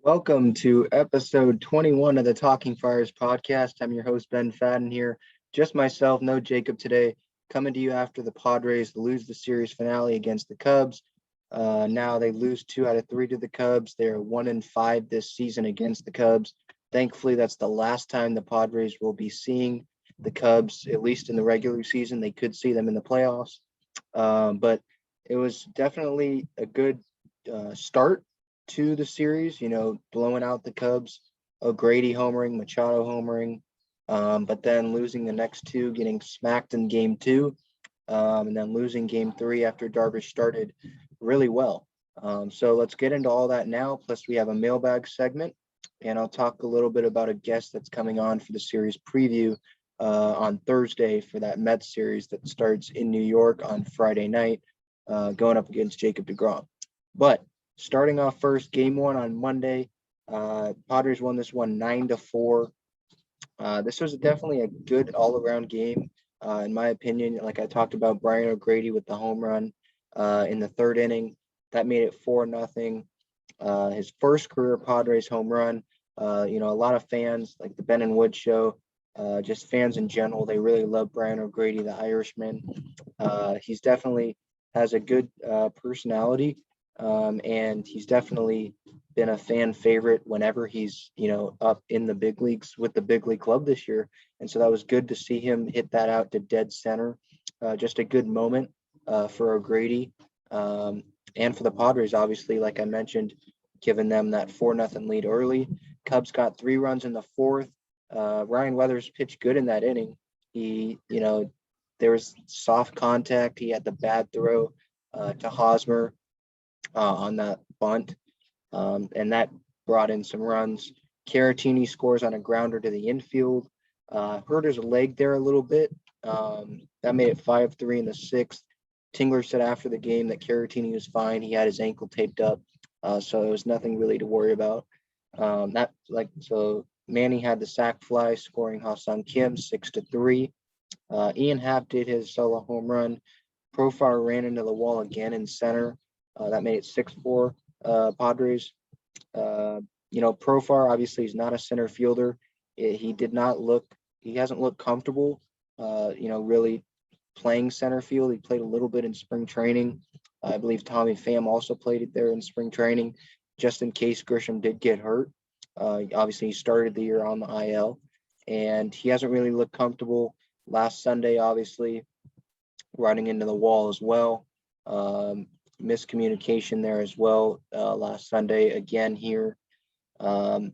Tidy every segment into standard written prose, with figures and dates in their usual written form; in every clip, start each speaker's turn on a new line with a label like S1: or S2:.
S1: Welcome to episode 21 of the Talking Fires podcast. I'm your host, Ben Fadden here. Just myself, no Jacob today, coming to you after the Padres lose the series finale against the Cubs. Now they lose 2 out of 3 to the Cubs. They're 1-5 this season against the Cubs. Thankfully, that's the last time the Padres will be seeing the Cubs, at least in the regular season. They could see them in the playoffs. But it was definitely a good start to the series, blowing out the Cubs, O'Grady homering, Machado homering, but then losing the next two, getting smacked in game two, and then losing game three after Darvish started really well. So let's get into all that now. Plus, we have a mailbag segment, and I'll talk a little bit about a guest that's coming on for the series preview on Thursday for that Mets series that starts in New York on Friday night, going up against Jacob deGrom. But starting off first, game one on Monday. Padres won this one 9-4. This was definitely a good all-around game, in my opinion. Like I talked about, Brian O'Grady with the home run in the third inning. That made it 4-0. His first career Padres home run. A lot of fans, like the Ben and Wood show, just fans in general, they really love Brian O'Grady, the Irishman. He's definitely has a good personality. And he's definitely been a fan favorite whenever he's, up in the big leagues with the big league club this year. And so that was good to see him hit that out to dead center. Just a good moment for O'Grady and for the Padres, obviously, like I mentioned, giving them that 4-0 lead early. Cubs got 3 runs in the fourth. Ryan Weathers pitched good in that inning. He, there was soft contact. He had the bad throw to Hosmer on that bunt, and that brought in some runs. Caratini scores on a grounder to the infield. Hurt his leg there a little bit. That made it 5-3 in the sixth. Tingler said after the game that Caratini was fine. He had his ankle taped up, so it was nothing really to worry about. So Manny had the sac fly, scoring Ha-Seong Kim 6-3. Ian Happ did his solo home run. Profar ran into the wall again in center. That made it 6-4 Padres. Profar obviously is not a center fielder. He hasn't looked comfortable, really playing center field. He played a little bit in spring training. I believe Tommy Pham also played it there in spring training, just in case Grisham did get hurt. Obviously, he started the year on the IL, and he hasn't really looked comfortable. Last Sunday, obviously, running into the wall as well. Miscommunication there as well last Sunday again here. Again,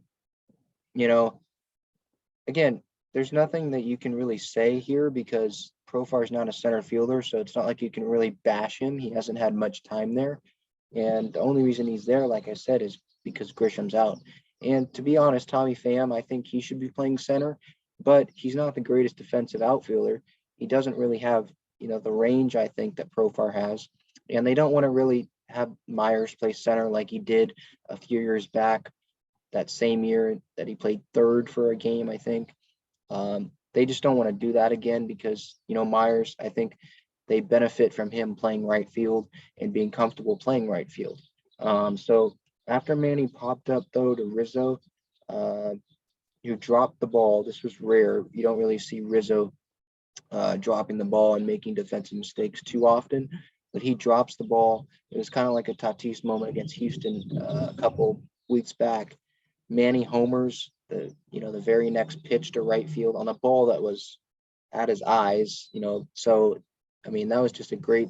S1: there's nothing that you can really say here because Profar is not a center fielder, so it's not like you can really bash him. He hasn't had much time there, and the only reason he's there, like I said, is because Grisham's out. And to be honest, Tommy Pham, I think he should be playing center, but he's not the greatest defensive outfielder. He doesn't really have, the range I think that Profar has. And they don't want to really have Myers play center like he did a few years back, that same year that he played third for a game, I think. They just don't want to do that again because, Myers, I think they benefit from him playing right field and being comfortable playing right field. So after Manny popped up, though, to Rizzo, who dropped the ball. This was rare. You don't really see Rizzo dropping the ball and making defensive mistakes too often, but he drops the ball. It was kind of like a Tatis moment against Houston a couple weeks back. Manny homers the very next pitch to right field on a ball that was at his eyes, so that was just a great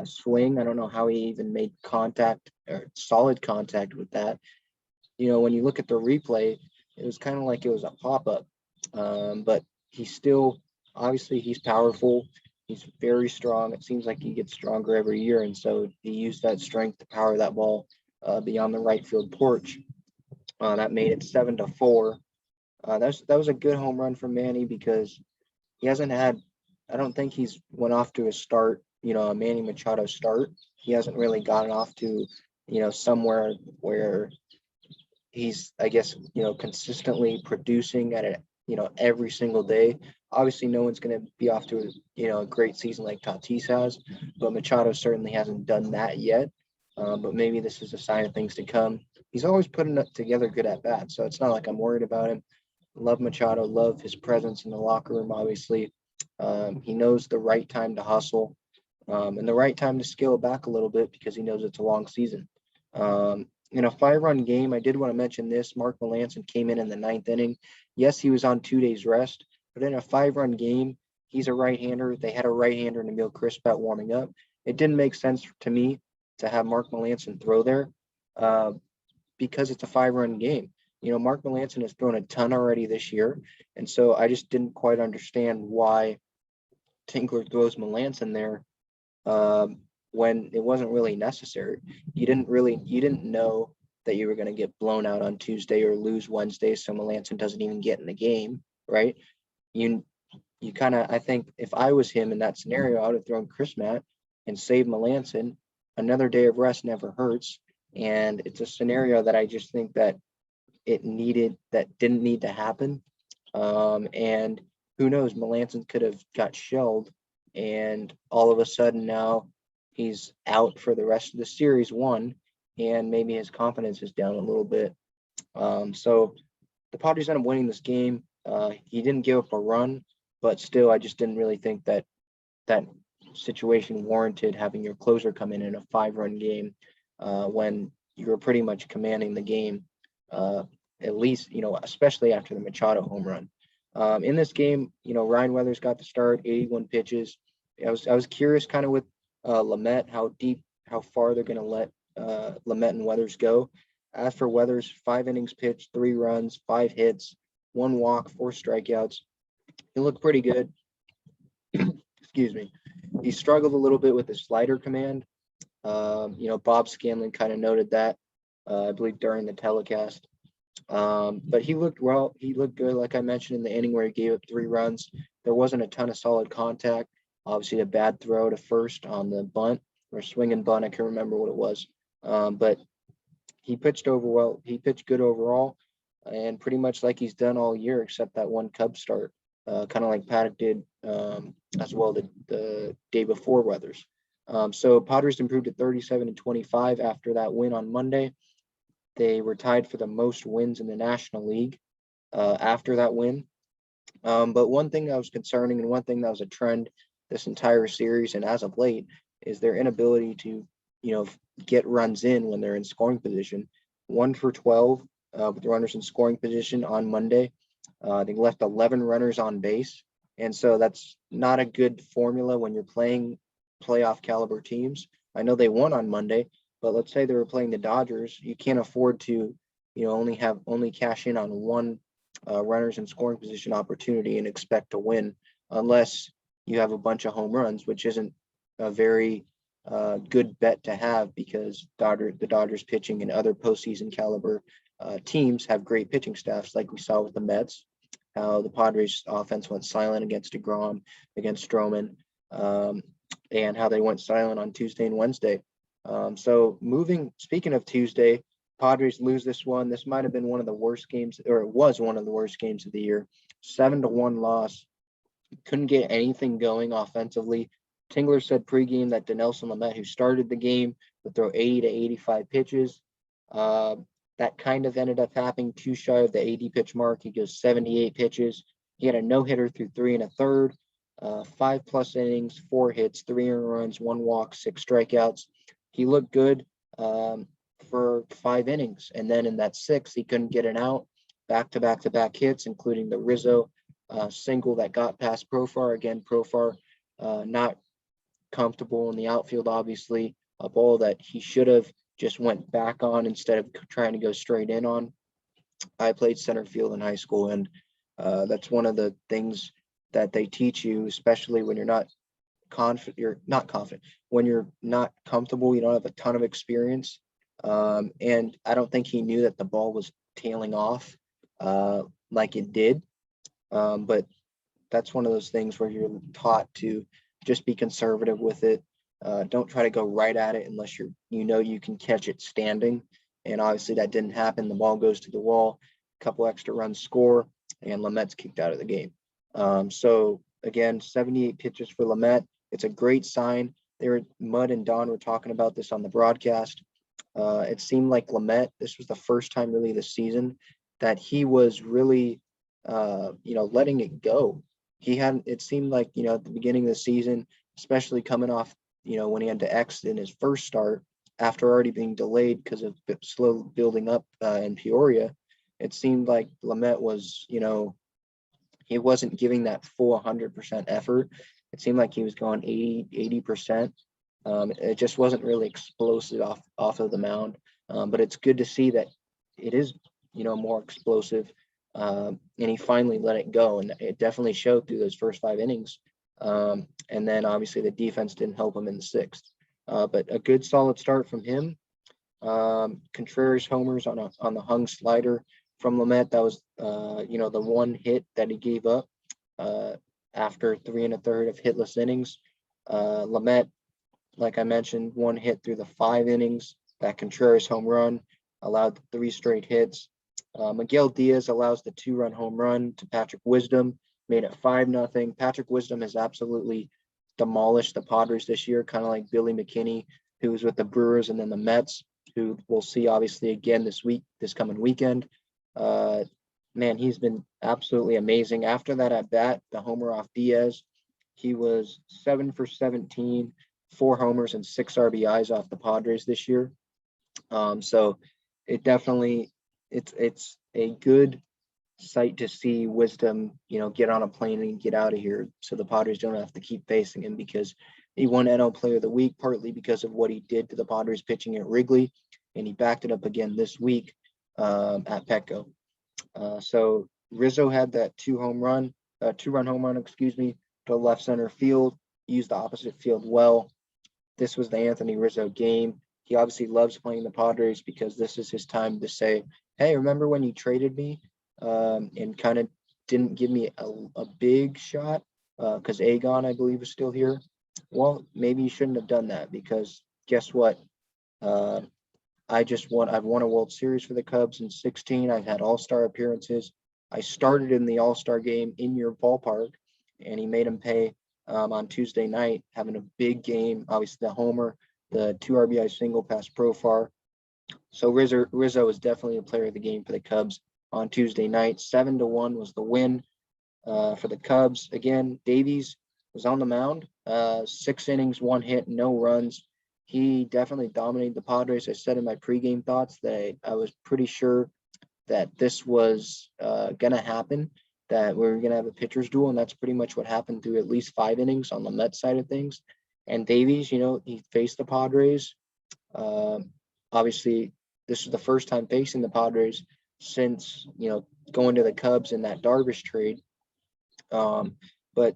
S1: swing. I don't know how he even made contact or solid contact with that. When you look at the replay, it was kind of like it was a pop-up, but he's still, obviously he's powerful. He's very strong. It seems like he gets stronger every year. And so he used that strength to power that ball beyond the right field porch. That made it 7-4. That was a good home run from Manny because he hasn't had, I don't think he's went off to a start, a Manny Machado start. He hasn't really gotten off to, somewhere where he's, I guess, consistently producing at it, every single day. Obviously, no one's going to be off to a great season like Tatis has, but Machado certainly hasn't done that yet. But maybe this is a sign of things to come. he's always putting together good at bats. So it's not like I'm worried about him. Love Machado, love his presence in the locker room, obviously. He knows the right time to hustle and the right time to scale back a little bit because he knows it's a long season. In a 5-run game, I did want to mention this. Mark Melancon came in the ninth inning. Yes, he was on 2 days rest, but in a 5-run game, he's a right-hander. They had a right-hander in Emil Crispet warming up. It didn't make sense to me to have Mark Melancon throw there uh, because it's a 5-run game. Mark Melancon has thrown a ton already this year, and so I just didn't quite understand why Tingler throws Melancon there when it wasn't really necessary. You didn't know that you were going to get blown out on Tuesday or lose Wednesday, so Melancon doesn't even get in the game, right? You you kind of, I think if I was him in that scenario, I would have thrown Chris Matt and saved Melancon. Another day of rest never hurts, and it's a scenario that I just think that didn't need to happen. And who knows, Melancon could have got shelled, and all of a sudden now he's out for the rest of the series, one, and maybe his confidence is down a little bit. So the Padres end up winning this game. He didn't give up a run, but still, I just didn't really think that that situation warranted having your closer come in a 5-run game when you were pretty much commanding the game. At least, especially after the Machado home run. In this game, Ryan Weathers got the start, 81 pitches. I was curious kind of with Lamet, how far they're going to let Lamet and Weathers go. As for Weathers, 5 innings pitched, 3 runs, 5 hits, 1 walk, 4 strikeouts. He looked pretty good. Excuse me. He struggled a little bit with his slider command. Bob Scanlon kind of noted that, I believe, during the telecast. But he looked well. He looked good, like I mentioned, in the inning where he gave up 3 runs. There wasn't a ton of solid contact. Obviously, a bad throw to first on the bunt or swing and bunt. I can't remember what it was. But he pitched He pitched good overall, and pretty much like he's done all year, except that one Cub start, kind of like Paddock did as well the day before Weathers. So Padres improved to 37-25 after that win on Monday. They were tied for the most wins in the National League after that win. But one thing that was concerning and one thing that was a trend this entire series and as of late is their inability to, get runs in when they're in scoring position. 1 for 12 with runners in scoring position on Monday. They left 11 runners on base. And so that's not a good formula when you're playing playoff caliber teams. I know they won on Monday, but let's say they were playing the Dodgers. You can't afford to, only cash in on 1 runners in scoring position opportunity and expect to win unless you have a bunch of home runs, which isn't a very good bet to have because the Dodgers pitching and other postseason caliber teams have great pitching staffs, like we saw with the Mets. How the Padres offense went silent against DeGrom, against Stroman, and how they went silent on Tuesday and Wednesday. Speaking of Tuesday, Padres lose this one. This might have been one of the worst games, or it was one of the worst games of the year. 7-1 loss. Couldn't get anything going offensively. Tingler said pregame that Dinelson Lamet, who started the game, would throw 80 to 85 pitches. That kind of ended up happening too shy of the 80 pitch mark. He goes 78 pitches. He had a no-hitter through 3 1/3, 5+ innings, 4 hits, 3 earned runs, 1 walk, 6 strikeouts. He looked good for 5 innings. And then in that 6th, he couldn't get an out. Back-to-back hits, including the Rizzo single that got past Profar. Again, Profar not comfortable in the outfield, obviously. A ball that he should have just went back on instead of trying to go straight in on. I played center field in high school, and that's one of the things that they teach you, especially when you're not confident, when you're not comfortable, you don't have a ton of experience. And I don't think he knew that the ball was tailing off like it did. But that's one of those things where you're taught to just be conservative with it. Don't try to go right at it unless you can catch it standing. And obviously that didn't happen. The ball goes to the wall, a couple extra runs score, and Lamet's kicked out of the game. So again, 78 pitches for Lamet. It's a great sign. Mud and Don were talking about this on the broadcast. It seemed like Lamet, this was the first time really this season that he was really, letting it go. It seemed like, at the beginning of the season, especially coming off, when he had to exit in his first start after already being delayed because of slow building up in Peoria, it seemed like Lamet was, he wasn't giving that full 100% effort. It seemed like he was going 80%. It just wasn't really explosive off of the mound. But it's good to see that it is, more explosive. And he finally let it go, and it definitely showed through those first 5 innings. And then obviously the defense didn't help him in the sixth. But a good solid start from him. Contreras homers on the hung slider from Lamet. That was the one hit that he gave up after 3 1/3 of hitless innings. Lamet, like I mentioned, one hit through the 5 innings. That Contreras home run allowed 3 straight hits. Miguel Diaz allows the 2-run home run to Patrick Wisdom, made it 5-0. Patrick Wisdom has absolutely demolished the Padres this year, kind of like Billy McKinney, who was with the Brewers and then the Mets, who we'll see obviously again this coming weekend. Man, he's been absolutely amazing. After that at bat, the homer off Diaz, he was 7 for 17, 4 homers and 6 RBIs off the Padres this year. So it definitely it's a good sight to see Wisdom, get on a plane and get out of here, so the Padres don't have to keep facing him, because he won NL Player of the Week partly because of what he did to the Padres pitching at Wrigley, and he backed it up again this week at Petco. So Rizzo had that 2-run home run, to left center field. He used the opposite field well. This was the Anthony Rizzo game. He obviously loves playing the Padres because this is his time to say, hey, remember when you traded me and kind of didn't give me a big shot because Agon, I believe, is still here. Well, maybe you shouldn't have done that, because guess what? I've won a World Series for the Cubs in 2016. I've had all-star appearances. I started in the all-star game in your ballpark, and he made him pay on Tuesday night, having a big game. Obviously, the homer, the 2 RBI single past Profar. So Rizzo is definitely a player of the game for the Cubs on Tuesday night. 7-1 was the win for the Cubs. Again, Davies was on the mound. 6 innings, 1 hit, no runs. He definitely dominated the Padres. I said in my pregame thoughts that I was pretty sure that this was going to happen, that we were going to have a pitcher's duel, and that's pretty much what happened through at least 5 innings on the Mets side of things. And Davies, he faced the Padres. Obviously, this is the first time facing the Padres since, going to the Cubs in that Darvish trade. But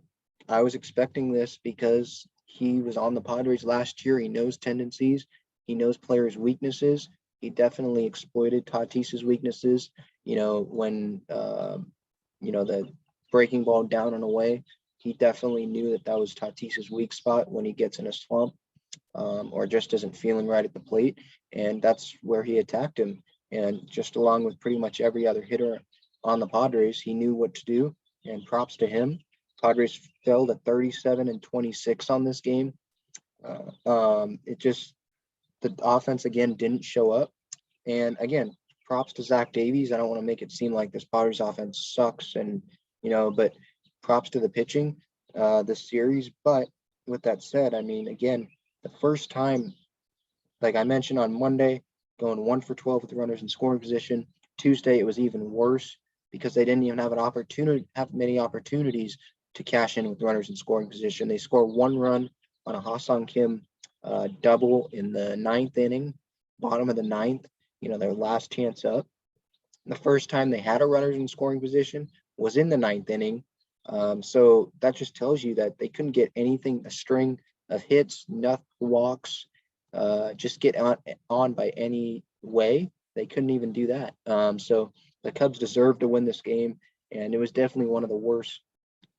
S1: I was expecting this because he was on the Padres last year. He knows tendencies. He knows players' weaknesses. He definitely exploited Tatis's weaknesses, when, the breaking ball down and away. He definitely knew that was Tatis's weak spot when he gets in a slump or just isn't feeling right at the plate. And that's where he attacked him. And just along with pretty much every other hitter on the Padres, he knew what to do, and props to him. Padres fell to 37-26 on this game. The offense again didn't show up. And again, props to Zach Davies. I don't want to make it seem like this Padres offense sucks, and but props to the pitching this series. But with that said, I mean, again, the first time, like I mentioned on Monday, going 1 for 12 with runners in scoring position. Tuesday it was even worse because they didn't even have many opportunities to cash in with runners in scoring position. They score 1 run on a Ha-Seong Kim double in the 9th inning, bottom of the 9th, their last chance up. The first time they had a runners in scoring position was in the 9th inning. So that just tells you that they couldn't get anything, a string of hits, nothing, walks, just get on by any way. They couldn't even do that. So the Cubs deserved to win this game, and it was definitely one of the worst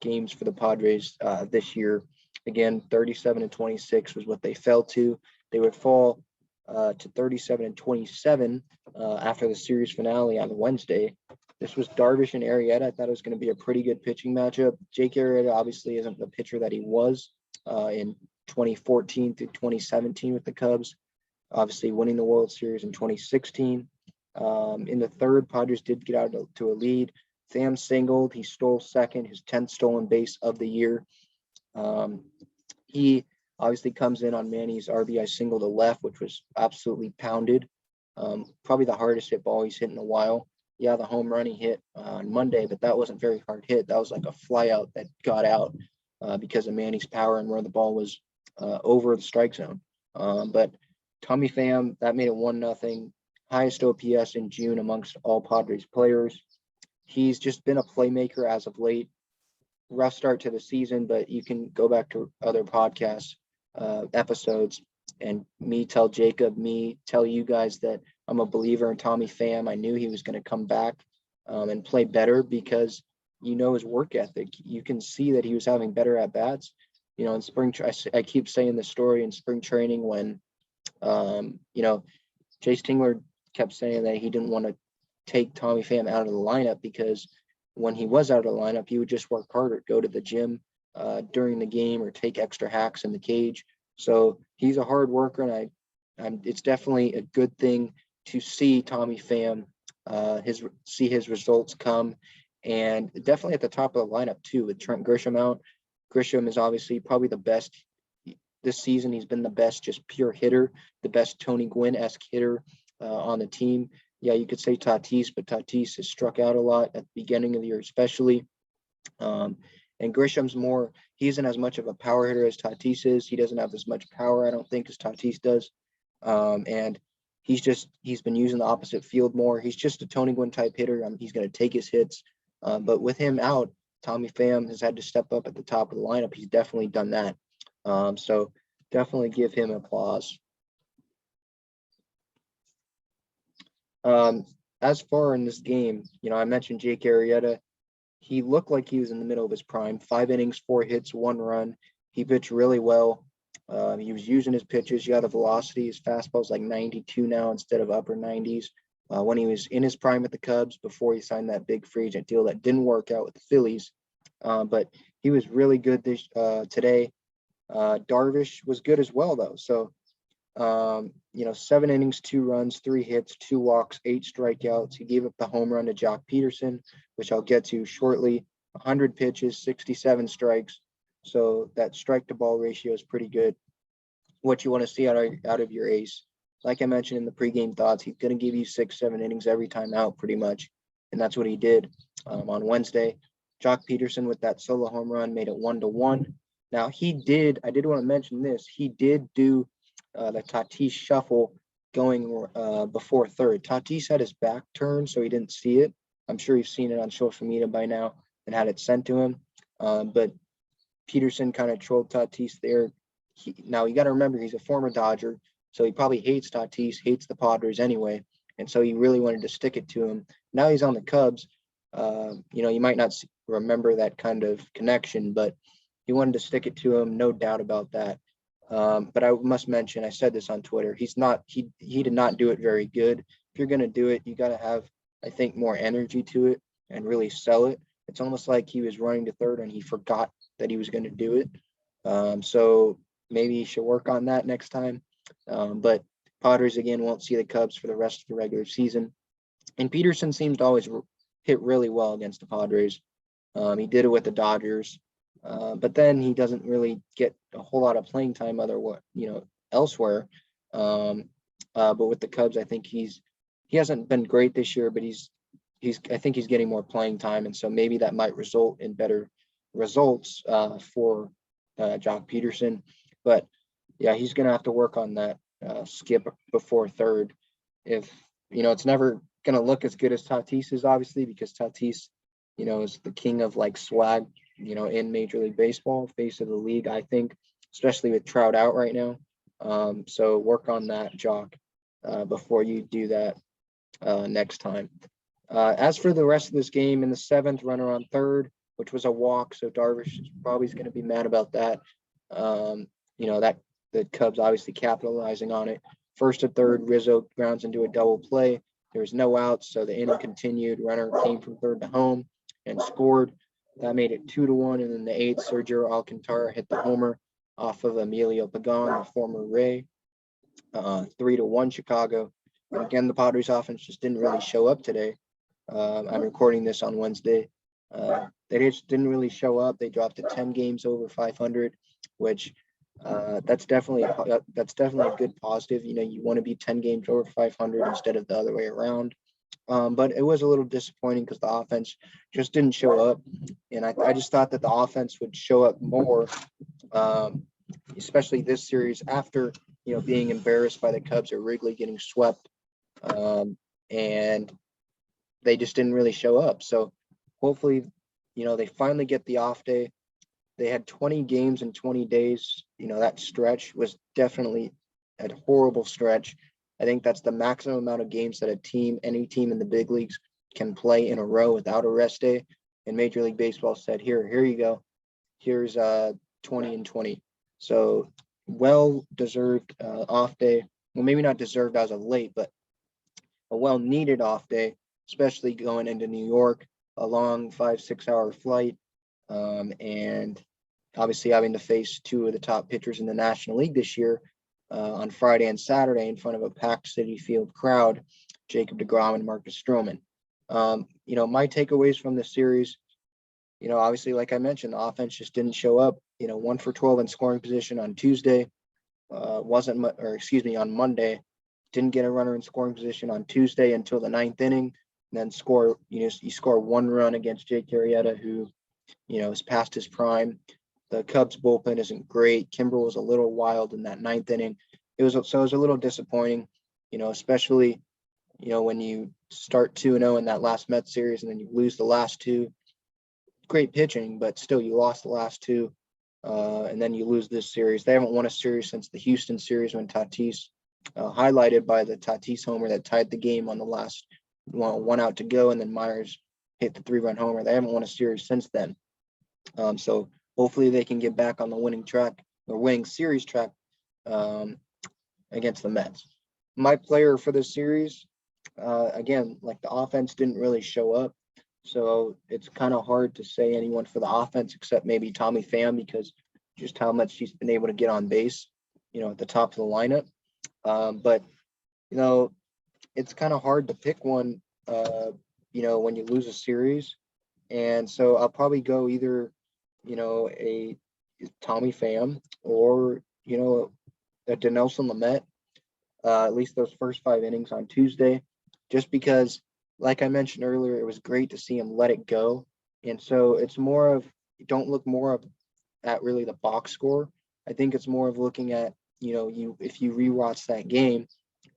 S1: games for the Padres this year. Again, 37-26 was what they fell to. They would fall to 37-27 after the series finale on Wednesday. This was Darvish and Arrieta. I thought it was going to be a pretty good pitching matchup. Jake Arrieta obviously isn't the pitcher that he was in 2014 through 2017 with the Cubs. obviously winning the World Series in 2016. In the third, Padres did get out to a lead. Pham singled. He stole second, his 10th stolen base of the year. He obviously comes in on Manny's RBI single to left, which was absolutely pounded. Probably the hardest hit ball he's hit in a while. Yeah, the home run he hit on Monday, but that wasn't very hard hit. That was like a fly out that got out because of Manny's power and where the ball was over the strike zone. But Tommy Pham, that made it 1-0. Highest OPS in June amongst all Padres players. He's just been a playmaker as of late. Rough start to the season, but you can go back to other podcast episodes and me tell you guys that I'm a believer in Tommy Pham. I knew he was going to come back and play better because his work ethic. You can see that he was having better at bats. In spring, I keep saying the story in spring training when, Chase Tingler kept saying that he didn't want to take Tommy Pham out of the lineup because when he was out of the lineup, he would just work harder, go to the gym during the game or take extra hacks in the cage. So he's a hard worker, and it's definitely a good thing to see Tommy Pham, see his results come, and definitely at the top of the lineup too with Trent Grisham out. Grisham is obviously probably the best this season. He's been the best, just pure hitter, the best Tony Gwynn-esque hitter on the team. Yeah, you could say Tatis, but Tatis has struck out a lot at the beginning of the year, especially. And Grisham's he isn't as much of a power hitter as Tatis is. He doesn't have as much power, I don't think, as Tatis does. And he's been using the opposite field more. He's just a Tony Gwynn type hitter. He's going to take his hits. But with him out, Tommy Pham has had to step up at the top of the lineup. He's definitely done that. So definitely give him applause. As far in this game, I mentioned Jake Arrieta. He looked like he was in the middle of his prime. 5 innings, 4 hits, 1 run. He pitched really well. He was using his pitches. The velocity. His fastball's like 92 now instead of upper 90s. When he was in his prime at the Cubs before he signed that big free agent deal that didn't work out with the Phillies. But he was really good today. Darvish was good as well, though. So, 7 innings, 2 runs, 3 hits, 2 walks, 8 strikeouts. He gave up the home run to Jock Peterson, which I'll get to shortly. 100 pitches, 67 strikes. So that strike to ball ratio is pretty good. What you want to see out of your ace. Like I mentioned in the pregame thoughts, he's going to give you 6-7 innings every time out pretty much. And that's what he did on Wednesday. Jock Peterson with that solo home run made it 1-1. Now I did want to mention this. He did do the Tatis shuffle going before third. Tatis had his back turned, so he didn't see it. I'm sure you've seen it on social media by now and had it sent to him. But Peterson kind of trolled Tatis there. Now you got to remember he's a former Dodger, so he probably hates Tatis, hates the Padres anyway, and so he really wanted to stick it to him. Now he's on the Cubs. You might not remember that kind of connection, but he wanted to stick it to him, no doubt about that. But I must mention, I said this on Twitter, he did not do it very good. If you're going to do it, you got to have, I think, more energy to it and really sell it. It's almost like he was running to third and he forgot that he was going to do it. So maybe he should work on that next time. But Padres, again, won't see the Cubs for the rest of the regular season. And Peterson seems to always hit really well against the Padres. He did it with the Dodgers. But then he doesn't really get a whole lot of playing time elsewhere. But with the Cubs, I think he hasn't been great this year, but I think he's getting more playing time, and so maybe that might result in better results for Jock Peterson. But yeah, he's gonna have to work on that skip before third. If it's never gonna look as good as Tatis is, obviously, because Tatis, is the king of like swag. In Major League Baseball, face of the league, I think, especially with Trout out right now. So work on that, Jock, before you do that next time. As for the rest of this game, in the 7th, runner on third, which was a walk, so Darvish is probably going to be mad about that. That the Cubs obviously capitalizing on it. First to third, Rizzo grounds into a double play. There was no outs, so the inning continued. Runner came from third to home and scored. That made it 2-1. And then the 8th, Sergio Alcantara hit the homer off of Emilio Pagan, the former Ray. 3-1 Chicago. And again, the Padres offense just didn't really show up today. I'm recording this on Wednesday. They just didn't really show up. They dropped to 10 games over 500, which that's definitely a good positive. You want to be 10 games over 500 instead of the other way around. But it was a little disappointing because the offense just didn't show up, and I just thought that the offense would show up more, um, especially this series after being embarrassed by the Cubs at Wrigley, getting swept, and they just didn't really show up. So hopefully, they finally get the off day. They had 20 games in 20 days. That stretch was definitely a horrible stretch. I think that's the maximum amount of games that any team in the big leagues can play in a row without a rest day. And Major League Baseball said, here you go. Here's 20 and 20. So well-deserved off day. Well, maybe not deserved as of late, but a well-needed off day, especially going into New York, a long 5-6 hour flight. And obviously having to face two of the top pitchers in the National League this year on Friday and Saturday in front of a packed Citi Field crowd, Jacob deGrom and Marcus Stroman. My takeaways from this series, obviously, like I mentioned, the offense just didn't show up. 1 for 12 in scoring position on Tuesday, on Monday. Didn't get a runner in scoring position on Tuesday until the 9th inning, and then you score 1 run against Jake Arrieta, who, is past his prime. The Cubs bullpen isn't great. Kimbrel was a little wild in that 9th inning. It was a little disappointing, especially, when you start 2-0 in that last Mets series and then you lose the last 2. Great pitching, but still you lost the last 2. And then you lose this series. They haven't won a series since the Houston series when Tatis, highlighted by the Tatis homer that tied the game on the last 1 out to go, and then Myers hit the 3-run homer. They haven't won a series since then. So hopefully they can get back on the winning series track against the Mets. My player for this series, again, like the offense didn't really show up. So it's kind of hard to say anyone for the offense except maybe Tommy Pham, because just how much he's been able to get on base, at the top of the lineup. But, it's kind of hard to pick one, when you lose a series. And so I'll probably go either, a Tommy Pham or, a Dinelson Lamet, at least those first 5 innings on Tuesday, just because, like I mentioned earlier, it was great to see him let it go. And so it's more of, don't look more at really the box score. I think it's more of looking at, if you rewatch that game,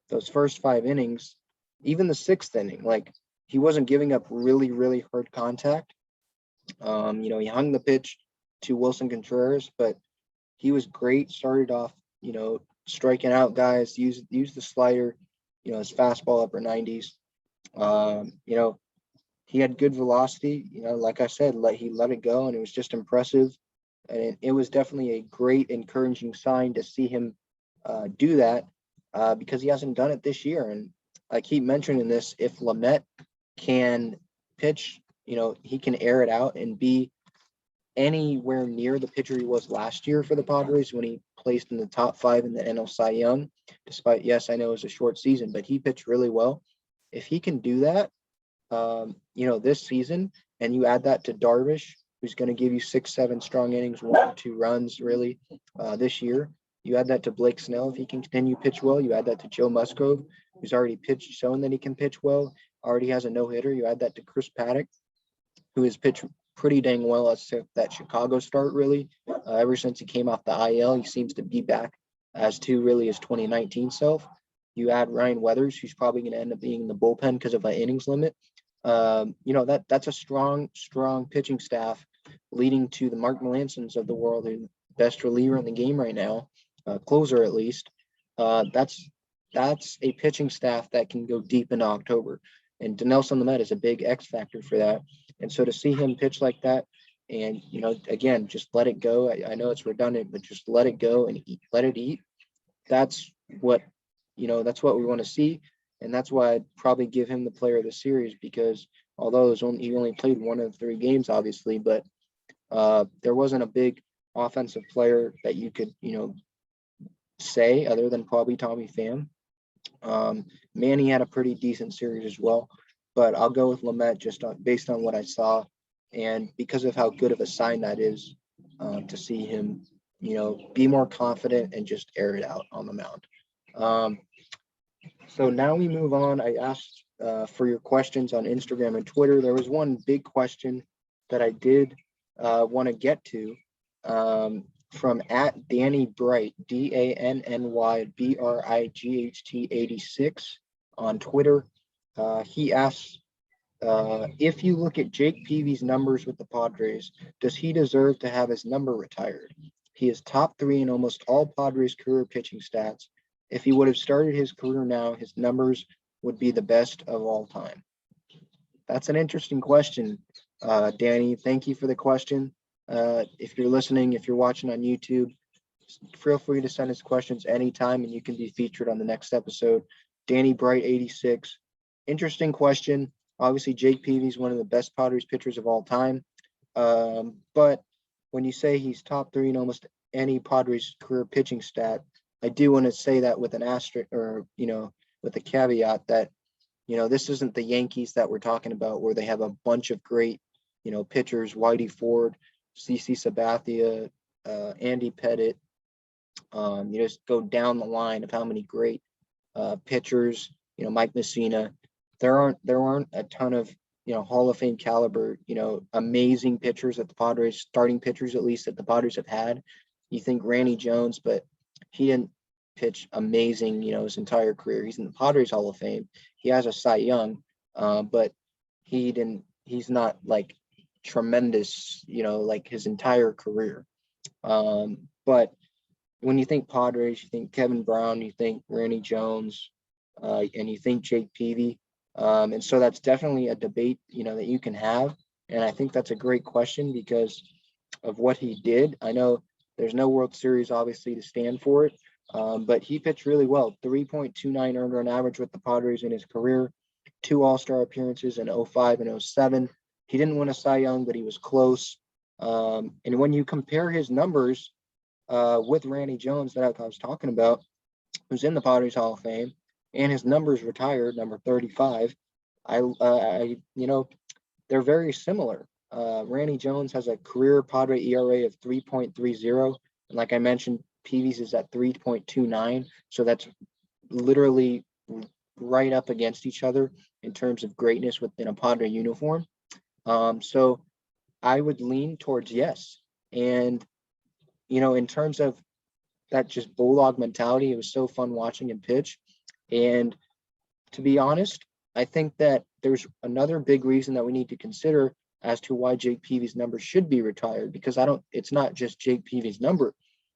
S1: those first 5 innings, even the 6th inning, like he wasn't giving up really, really hard contact. He hung the pitch to Wilson Contreras, but he was great. Started off, striking out guys, use the slider, his fastball upper 90s. He had good velocity, like I said, he let it go, and it was just impressive. And it was definitely a great, encouraging sign to see him do that because he hasn't done it this year. And I keep mentioning this, if Lamet can pitch, he can air it out and be anywhere near the pitcher he was last year for the Padres when he placed in the top 5 in the NL Cy Young, despite, yes, I know it was a short season, but he pitched really well. If he can do that, this season, and you add that to Darvish, who's going to give you 6-7 strong innings, 1 or 2 runs really this year. You add that to Blake Snell if he can continue pitch well. You add that to Joe Musgrove, who's already shown that he can pitch well, already has a no-hitter. You add that to Chris Paddock, who has pitched pretty dang well as to that Chicago start really. Ever since he came off the IL, he seems to be back as to really his 2019 self. You add Ryan Weathers, who's probably going to end up being in the bullpen because of an innings limit. That's a strong pitching staff leading to the Mark Melancons of the world, who's the best reliever in the game right now, closer at least. That's a pitching staff that can go deep into October. And Dinelson Lamet is a big X factor for that. And so to see him pitch like that and, again, just let it go. I know it's redundant, but just let it go and let it eat. That's what we want to see. And that's why I'd probably give him the player of the series, because although he only played 1 of 3 games, obviously, but there wasn't a big offensive player that you could, say other than probably Tommy Pham. Manny had a pretty decent series as well, but I'll go with Lamet just based on what I saw, and because of how good of a sign that is, to see him, be more confident and just air it out on the mound. Um, so now we move on. I asked for your questions on Instagram and Twitter. There was one big question that I did want to get to, from at Danny Bright, DANNYBRIGHT 86 on Twitter. He asks, if you look at Jake Peavy's numbers with the Padres, does he deserve to have his number retired? He is top 3 in almost all Padres career pitching stats. If he would have started his career now, his numbers would be the best of all time. That's an interesting question, Danny. Thank you for the question. If you're listening, if you're watching on YouTube, feel free to send us questions anytime and you can be featured on the next episode. Danny Bright 86. Interesting question. Obviously, Jake Peavy is one of the best Padres pitchers of all time. But when you say he's top 3 in almost any Padres career pitching stat, I do want to say that with an asterisk, or, with a caveat that, this isn't the Yankees that we're talking about where they have a bunch of great, pitchers, Whitey Ford, CC Sabathia, Andy Pettit. You just go down the line of how many great pitchers, Mike Messina. There aren't a ton of, Hall of Fame caliber, amazing pitchers that the Padres, starting pitchers at least, that the Padres have had. You think Randy Jones, but he didn't pitch amazing, his entire career. He's in the Padres Hall of Fame. He has a Cy Young, but he's not like tremendous, like his entire career. But when you think Padres, you think Kevin Brown, you think Randy Jones, and you think Jake Peavy. And so that's definitely a debate, that you can have. And I think that's a great question because of what he did. I know there's no World Series, obviously, to stand for it, but he pitched really well. 3.29 earned run average with the Padres in his career, 2 All-Star appearances in 05 and 07. He didn't win a Cy Young, but he was close. And when you compare his numbers with Randy Jones that I was talking about, who's in the Padres Hall of Fame, and his numbers retired, number 35, they're very similar. Randy Jones has a career Padre ERA of 3.30. And like I mentioned, Peavy's is at 3.29. So that's literally right up against each other in terms of greatness within a Padre uniform. So I would lean towards yes. And, in terms of that just bulldog mentality, it was so fun watching him pitch. And to be honest, I think that there's another big reason that we need to consider as to why Jake Peavy's number should be retired, because it's not just Jake Peavy's number,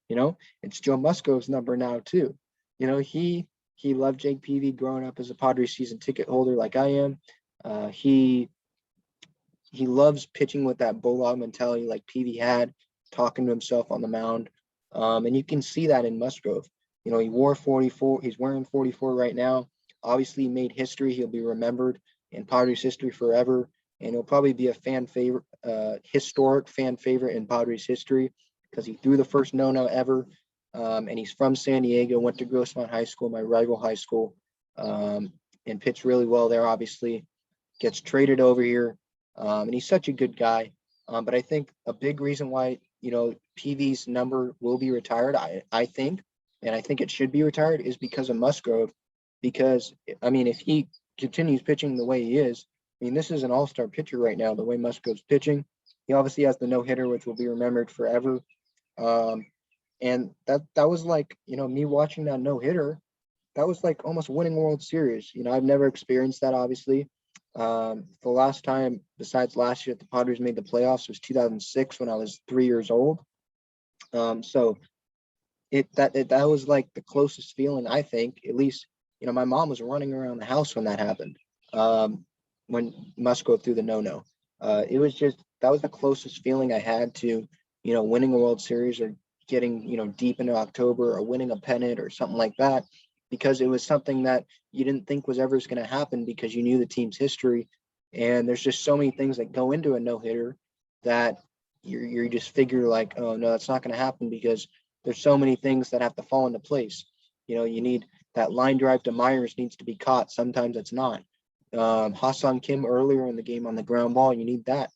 S1: it's Joe Musgrove's number now too. He loved Jake Peavy growing up as a Padres season ticket holder like I am. He loves pitching with that bulldog mentality like Peavy had, talking to himself on the mound. And you can see that in Musgrove. He wore 44. He's wearing 44 right now. Obviously, he made history. He'll be remembered in Padres history forever. And he'll probably be a fan favorite, historic fan favorite in Padres history because he threw the first no-no ever. And he's from San Diego, went to Grossmont High School, my rival high school, and pitched really well there, obviously. Gets traded over here. And he's such a good guy. But I think a big reason why, Peavy's number will be retired, I think, and I think it should be retired, is because of Musgrove. Because, if he continues pitching the way he is, this is an all-star pitcher right now, the way Musgrove's pitching. He obviously has the no-hitter, which will be remembered forever. And that was like, me watching that no-hitter, that was like almost winning World Series. I've never experienced that, obviously. The last time, besides last year, that the Padres made the playoffs was 2006 when I was 3 years old. So that was like the closest feeling, I think, at least, my mom was running around the house when that happened. When Musgrove threw the no-no, it was just, that was the closest feeling I had to, winning a World Series or getting, deep into October or winning a pennant or something like that, because it was something that you didn't think was ever going to happen because you knew the team's history. And there's just so many things that go into a no-hitter that you just figure like, oh no, that's not going to happen because there's so many things that have to fall into place. You need that line drive to Myers needs to be caught. Sometimes it's not. Hassan Kim earlier in the game on the ground ball, you need that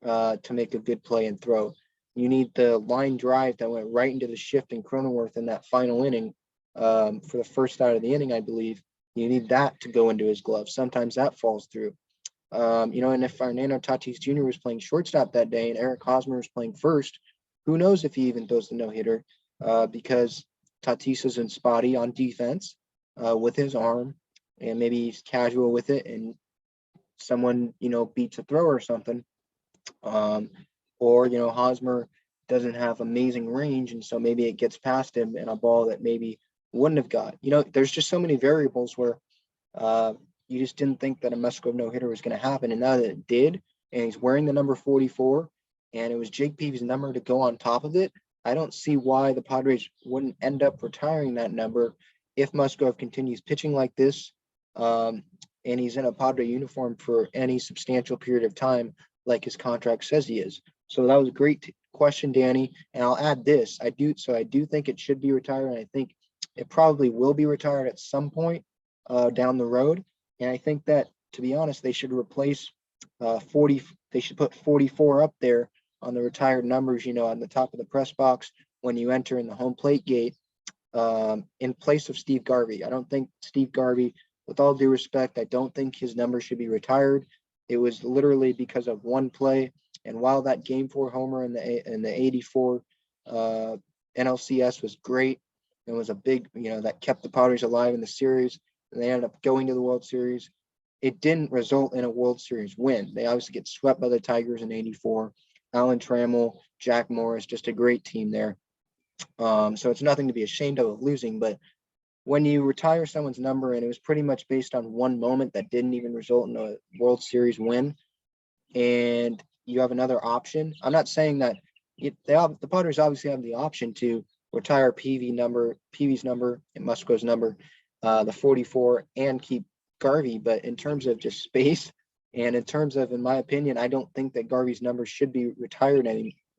S1: to make a good play and throw. You need the line drive that went right into the shift in Cronenworth in that final inning for the first out of the inning, I believe. You need that to go into his glove. Sometimes that falls through. And if Fernando Tatis Jr. was playing shortstop that day and Eric Hosmer was playing first, who knows if he even throws the no-hitter because Tatis is in spotty on defense with his arm, and maybe he's casual with it and someone, beats a throw or something. Or, Hosmer doesn't have amazing range, and so maybe it gets past him in a ball that maybe wouldn't have got. There's just so many variables where you just didn't think that a Musgrove no-hitter was going to happen. And now that it did, and he's wearing the number 44, and it was Jake Peavy's number to go on top of it, I don't see why the Padres wouldn't end up retiring that number if Musgrove continues pitching like this, and he's in a Padre uniform for any substantial period of time, like his contract says he is. So that was a great question, Danny. And I'll add this. I do think it should be retired, and I think it probably will be retired at some point down the road. And I think that, to be honest, they should replace 40. They should put 44 up there on the retired numbers, on the top of the press box when you enter in the home plate gate in place of Steve Garvey. I don't think Steve Garvey, with all due respect, I don't think his number should be retired. It was literally because of one play. And while that game 4 homer in the 84 NLCS was great, it was a big, that kept the Padres alive in the series, and they ended up going to the World Series. It didn't result in a World Series win. They obviously get swept by the Tigers in 84. Alan Trammell, Jack Morris, just a great team there. So it's nothing to be ashamed of losing, but when you retire someone's number and it was pretty much based on one moment that didn't even result in a World Series win, and you have another option, I'm not saying that the Padres obviously have the option to retire Peavy's number and Musgrove's number, the 44, and keep Garvey, but in terms of just space and in terms of, in my opinion, I don't think that Garvey's number should be retired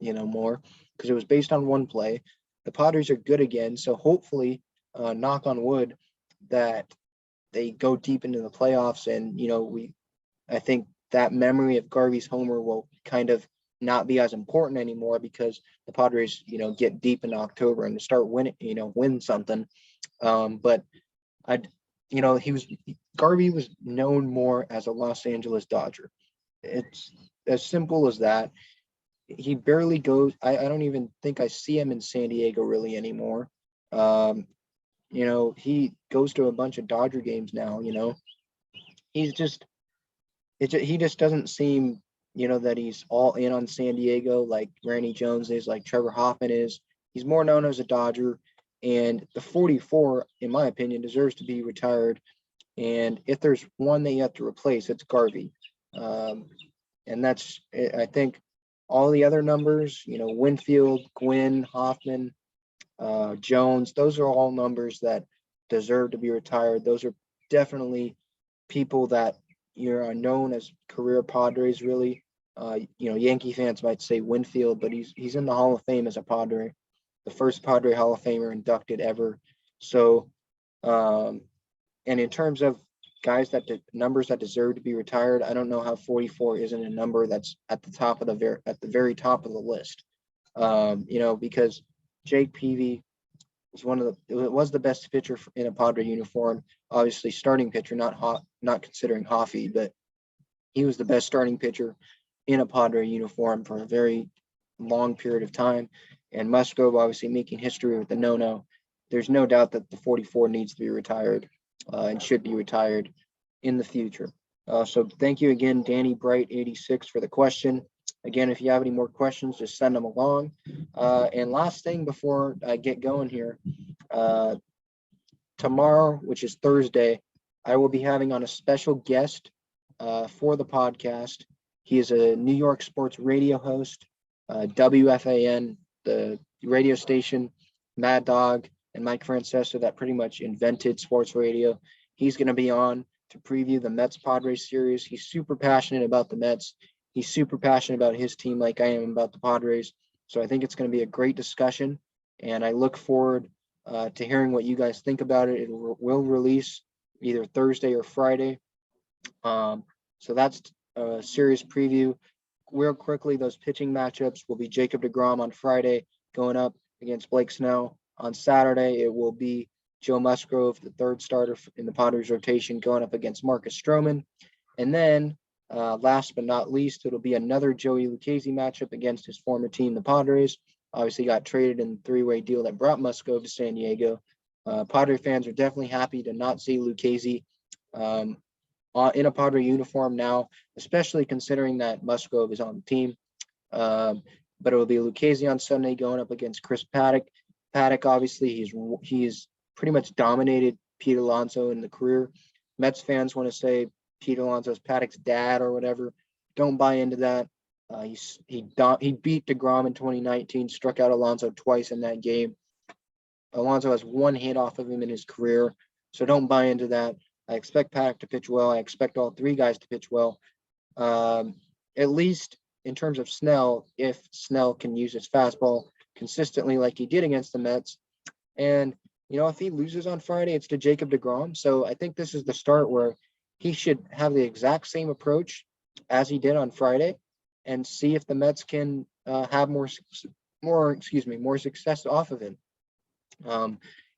S1: more because it was based on one play. The Padres are good again, so hopefully, knock on wood, that they go deep into the playoffs, and I think that memory of Garvey's homer will kind of not be as important anymore because the Padres, get deep in October and start winning, win something. But Garvey was known more as a Los Angeles Dodger. It's as simple as that. He barely goes. I don't even think I see him in San Diego really anymore. He goes to a bunch of Dodger games now. He just doesn't seem, that he's all in on San Diego like Randy Jones is, like Trevor Hoffman is. He's more known as a Dodger, and the 44, in my opinion, deserves to be retired. And if there's one that you have to replace, it's Garvey. And that's, I think, all the other numbers, Winfield, Gwynn, Hoffman, Jones, those are all numbers that deserve to be retired. Those are definitely people that are known as career Padres, really. Yankee fans might say Winfield, but he's in the Hall of Fame as a Padre, the first Padre Hall of Famer inducted ever. So, and in terms of guys numbers that deserve to be retired, I don't know how 44 isn't a number that's at the very top of the list. Because Jake Peavy was the best pitcher in a Padre uniform. Obviously, starting pitcher, not considering Hoffy, but he was the best starting pitcher in a Padre uniform for a very long period of time. And Musgrove obviously making history with the no-no. There's no doubt that the 44 needs to be retired and should be retired in the future. So thank you again, Danny Bright 86 for the question. Again, if you have any more questions, just send them along. And last thing before I get going here, tomorrow, which is Thursday, I will be having on a special guest for the podcast. He is a New York sports radio host, WFAN, the radio station, Mad Dog, and Mike Francesa that pretty much invented sports radio. He's going to be on to preview the Mets Padres series. He's super passionate about the Mets. He's super passionate about his team like I am about the Padres. So I think it's going to be a great discussion. and I look forward to hearing what you guys think about it. It will release either Thursday or Friday. So that's a series preview. Real quickly, those pitching matchups will be Jacob deGrom on Friday going up against Blake Snell. On Saturday, it will be Joe Musgrove, the third starter in the Padres rotation, going up against Marcus Stroman. And then, last but not least, it'll be another Joey Lucchesi matchup against his former team, the Padres. Obviously, got traded in the three-way deal that brought Musgrove to San Diego. Padre fans are definitely happy to not see Lucchesi in a Padre uniform now, especially considering that Musgrove is on the team. But it will be Lucchesi on Sunday going up against Chris Paddock. Paddock, obviously, he's pretty much dominated Pete Alonso in the career. Mets fans want to say Pete Alonso's Paddock's dad or whatever. Don't buy into that. He beat deGrom in 2019, struck out Alonso twice in that game. Alonso has one hit off of him in his career, so don't buy into that. I expect Paddock to pitch well. I expect all three guys to pitch well. At least in terms of Snell, if Snell can use his fastball consistently like he did against the Mets. And, if he loses on Friday, it's to Jacob deGrom. So I think this is the start where he should have the exact same approach as he did on Friday and see if the Mets can have more success off of him.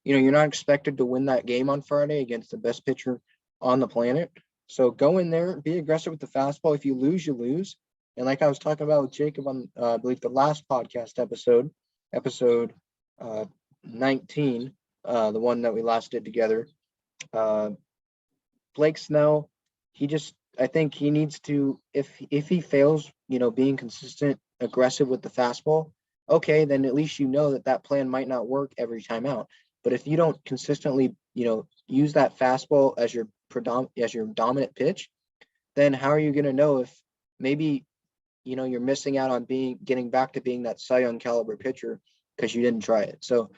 S1: You're not expected to win that game on Friday against the best pitcher on the planet. So go in there, be aggressive with the fastball. If you lose, you lose. And like I was talking about with Jacob on, I believe, the last podcast episode 19, the one that we last did together, Blake Snell, I think he needs to, if he fails, being consistent, aggressive with the fastball, okay, then at least that plan might not work every time out. But if you don't consistently, use that fastball as your dominant pitch, then how are you going to know if maybe, you're missing out on getting back to being that Cy Young caliber pitcher because you didn't try it. So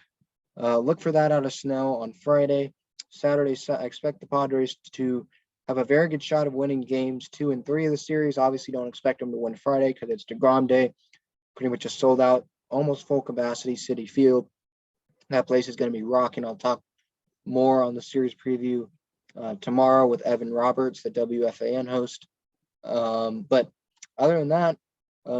S1: look for that out of Snell on Friday. Saturday, I expect the Padres to have a very good shot of winning games 2 and 3 of the series. Obviously, don't expect them to win Friday because it's deGrom Day. Pretty much a sold out, almost full capacity Citi Field. That place is going to be rocking. I'll talk more on the series preview tomorrow with Evan Roberts, the WFAN host. But other than that,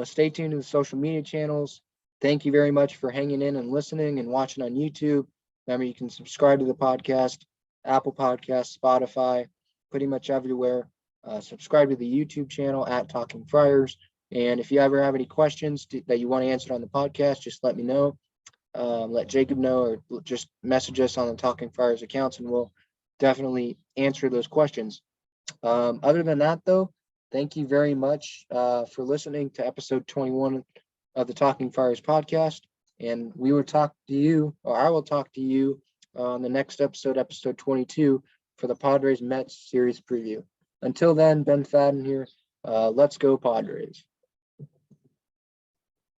S1: stay tuned to the social media channels. Thank you very much for hanging in and listening and watching on YouTube. Remember, you can subscribe to the podcast, Apple Podcasts, Spotify, pretty much everywhere. Subscribe to the YouTube channel at Talking Friars. And if you ever have any questions that you want to answer on the podcast, just let me know. Let Jacob know, or just message us on the Talking Friars accounts, and we'll definitely answer those questions. Other than that, though, thank you very much for listening to episode 21 of the Talking Friars podcast. And we will talk to you, or I will talk to you on the next episode 22, for the Padres Mets series preview. Until then, Ben Fadden here. Let's go Padres.